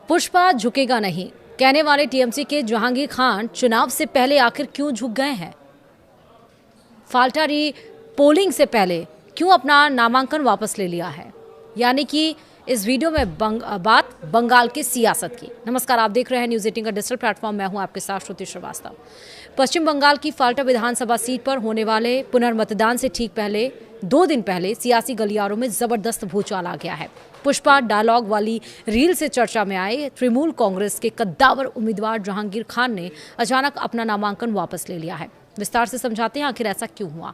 पुष्पा झुकेगा नहीं, कहने वाले टीएमसी के जहांगीर खान चुनाव से पहले आखिर क्यों झुक गए हैं? फाल्टा री पोलिंग से पहले क्यों अपना नामांकन वापस ले लिया है? यानी कि इस वीडियो में बात बंगाल की सियासत की। नमस्कार, आप देख रहे हैं न्यूज़ 18 का डिजिटल प्लेटफॉर्म। मैं हूं आपके साथ श्रुति श्रीवास्तव। पश्चिम बंगाल की फाल्टा विधानसभा सीट पर होने वाले पुनर्मतदान से ठीक पहले 2 दिन पहले सियासी गलियारों में जबरदस्त भूचाल आ गया है। पुष्पा डायलॉग वाली रील से चर्चा में आए तृणमूल कांग्रेस के कद्दावर उम्मीदवार जहांगीर खान ने अचानक अपना नामांकन वापस ले लिया है। विस्तार से समझाते हैं आखिर ऐसा क्यों हुआ।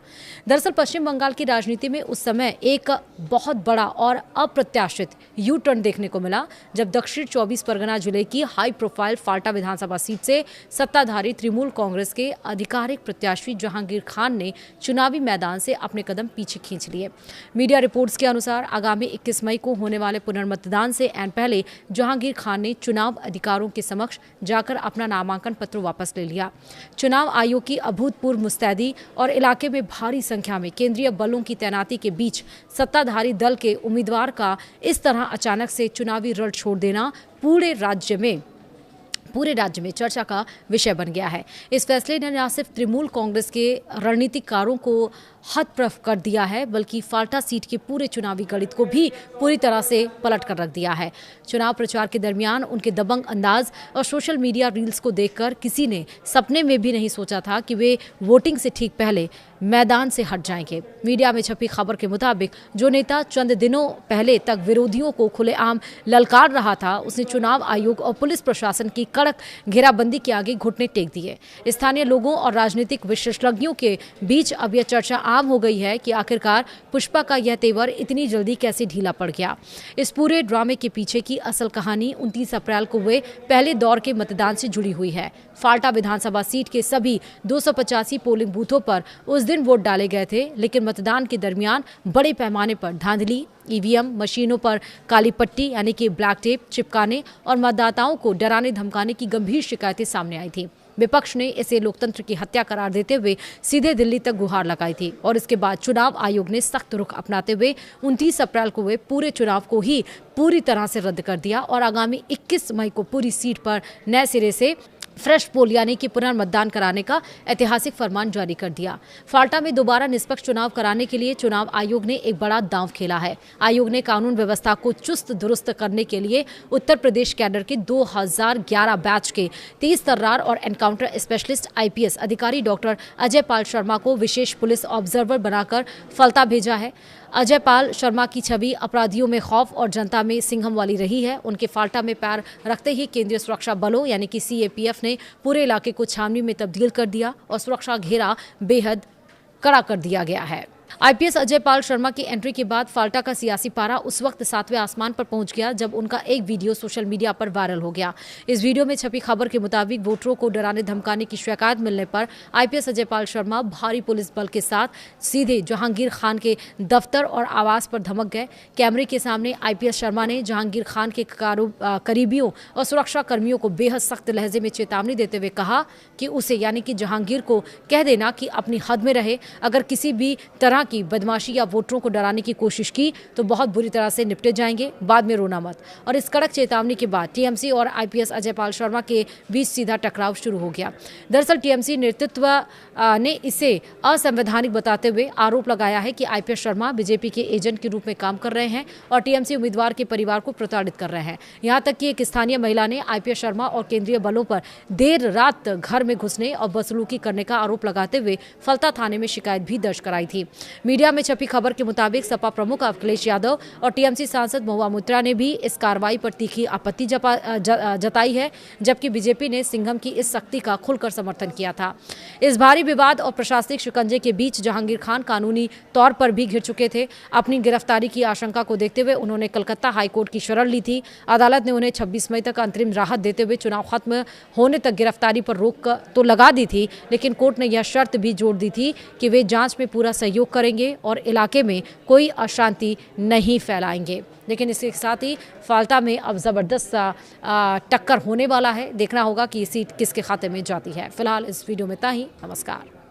दरअसल पश्चिम बंगाल की राजनीति में उस समय एक बहुत बड़ा और अप्रत्याशित यू टर्न देखने को मिला जब दक्षिण 24 परगना जिले की हाई प्रोफाइल फाल्टा विधानसभा सीट से सत्ताधारी तृणमूल कांग्रेस के आधिकारिक प्रत्याशी जहांगीर खान ने चुनावी मैदान से अपने कदम पीछे खींच लिए। मीडिया रिपोर्ट्स के अनुसार आगामी 21 मई को होने वाले पुनर्मतदान से ऐन पहले जहांगीर खान ने चुनाव अधिकारियों के समक्ष जाकर अपना नामांकन पत्र वापस ले लिया। चुनाव आयोग की अभूतपूर्व मुस्तैदी और इलाके में भारी संख्या में केंद्रीय बलों की तैनाती के बीच सत्ताधारी दल के उम्मीदवार का इस तरह अचानक से चुनावी रण छोड़ देना पूरे राज्य में चर्चा का विषय बन गया है। इस फैसले ने न सिर्फ तृणमूल कांग्रेस के रणनीतिकारों को हतप्रभ कर दिया है, बल्कि फाल्टा सीट के पूरे चुनावी गणित को भी पूरी तरह से पलट कर रख दिया है। चुनाव प्रचार के दरमियान उनके दबंग अंदाज और सोशल मीडिया रील्स को देखकर किसी ने सपने में भी नहीं सोचा था कि वे वोटिंग से ठीक पहले मैदान से हट जाएंगे। मीडिया में छपी खबर के मुताबिक जो नेता चंद दिनों पहले तक विरोधियों को खुलेआम ललकार रहा था, उसने चुनाव आयोग और पुलिस प्रशासन की कड़क घेराबंदी के आगे घुटने टेक दिए। स्थानीय लोगों और राजनीतिक विशेषज्ञों के बीच अब यह चर्चा आम हो गई है कि आखिरकार पुष्पा का यह तेवर इतनी जल्दी कैसे ढीला पड़ गया। इस पूरे ड्रामे के पीछे की असल कहानी 29 अप्रैल को हुए पहले दौर के मतदान से जुड़ी हुई है। फाल्टा विधानसभा सीट के सभी 285 पोलिंग बूथों पर उस दिन वोट डाले गए थे, लेकिन मतदान के दरमियान बड़े पैमाने पर धांधली, ईवीएम मशीनों पर काली पट्टी यानी कि ब्लैक टेप चिपकाने और मतदाताओं को डराने धमकाने की गंभीर शिकायतें सामने आई थी। विपक्ष ने इसे लोकतंत्र की हत्या करार देते हुए सीधे दिल्ली तक गुहार लगाई थी और इसके बाद चुनाव आयोग ने सख्त रुख अपनाते हुए 29 अप्रैल को हुए पूरे चुनाव को ही पूरी तरह से रद्द कर दिया और आगामी 21 मई को पूरी सीट पर नए सिरे से फ्रेश पोल यानी कि पुनर्मतदान कराने का ऐतिहासिक फरमान जारी कर दिया। फाल्टा में दोबारा निष्पक्ष चुनाव कराने के लिए चुनाव आयोग ने एक बड़ा दांव खेला है। आयोग ने कानून व्यवस्था को चुस्त दुरुस्त करने के लिए उत्तर प्रदेश कैडर के 2011 बैच के 30 तर्रार और एनकाउंटर स्पेशलिस्ट आईपीएस अधिकारी डॉक्टर अजय पाल शर्मा को विशेष पुलिस ऑब्जर्वर बनाकर फल्ता भेजा है। अजय पाल शर्मा की छवि अपराधियों में खौफ और जनता में सिंघम वाली रही है। उनके फाल्टा में पैर रखते ही केंद्रीय सुरक्षा बलों यानी कि सीएपीएफ ने पूरे इलाके को छावनी में तब्दील कर दिया और सुरक्षा घेरा बेहद कड़ा कर दिया गया है। आईपीएस अजय पाल शर्मा की एंट्री के बाद फाल्टा का सियासी पारा उस वक्त 7वें आसमान पर पहुंच गया जब उनका एक वीडियो सोशल मीडिया पर वायरल हो गया। इस वीडियो में छपी खबर के मुताबिक वोटरों को डराने धमकाने की शिकायत मिलने पर आईपीएस अजय पाल शर्मा भारी पुलिस बल के साथ सीधे जहांगीर खान के दफ्तर और आवास पर धमक गए। कैमरे के सामने आईपीएस शर्मा ने जहांगीर खान के करीबियों और सुरक्षा कर्मियों को बेहद सख्त लहजे में चेतावनी देते हुए कहा कि उसे यानी कि जहांगीर को कह देना कि अपनी हद में रहे। अगर किसी भी तरह की बदमाशी या वोटरों को डराने की कोशिश की तो बहुत बुरी तरह से निपटे जाएंगे, बाद में रोना मत। और इस कड़क चेतावनी के बाद टीएमसी और आईपीएस अजय पाल शर्मा के बीच सीधा टकराव शुरू हो गया। दरअसल टीएमसी नेतृत्व ने इसे असंवैधानिक बताते हुए आरोप लगाया है कि आईपीएस शर्मा बीजेपी के एजेंट के रूप में काम कर रहे हैं और टीएमसी उम्मीदवार के परिवार को प्रताड़ित कर रहे हैं। यहाँ तक कि एक स्थानीय महिला ने आईपीएस शर्मा और केंद्रीय बलों पर देर रात घर में घुसने और बदसलूकी करने का आरोप लगाते हुए फल्ता थाने में शिकायत भी दर्ज कराई थी। मीडिया में छपी खबर के मुताबिक सपा प्रमुख अखिलेश यादव और टीएमसी सांसद महुआ मोइत्रा ने भी इस कार्रवाई पर तीखी आपत्ति जताई है, जबकि बीजेपी ने सिंघम की इस सख्ती का खुलकर समर्थन किया था। इस भारी विवाद और प्रशासनिक शिकंजे के बीच जहांगीर खान कानूनी तौर पर भी घिर चुके थे। अपनी गिरफ्तारी की आशंका को देखते हुए उन्होंने कलकत्ता हाईकोर्ट की शरण ली थी। अदालत ने उन्हें 26 मई तक अंतरिम राहत देते हुए चुनाव खत्म होने तक गिरफ्तारी पर रोक तो लगा दी थी, लेकिन कोर्ट ने यह शर्त भी जोड़ दी थी कि वे जांच में पूरा सहयोग करेंगे और इलाके में कोई अशांति नहीं फैलाएंगे। लेकिन इसके साथ ही फाल्टा में अब जबरदस्त टक्कर होने वाला है। देखना होगा कि ये सीट किसके खाते में जाती है। फिलहाल इस वीडियो में इतना ही। नमस्कार।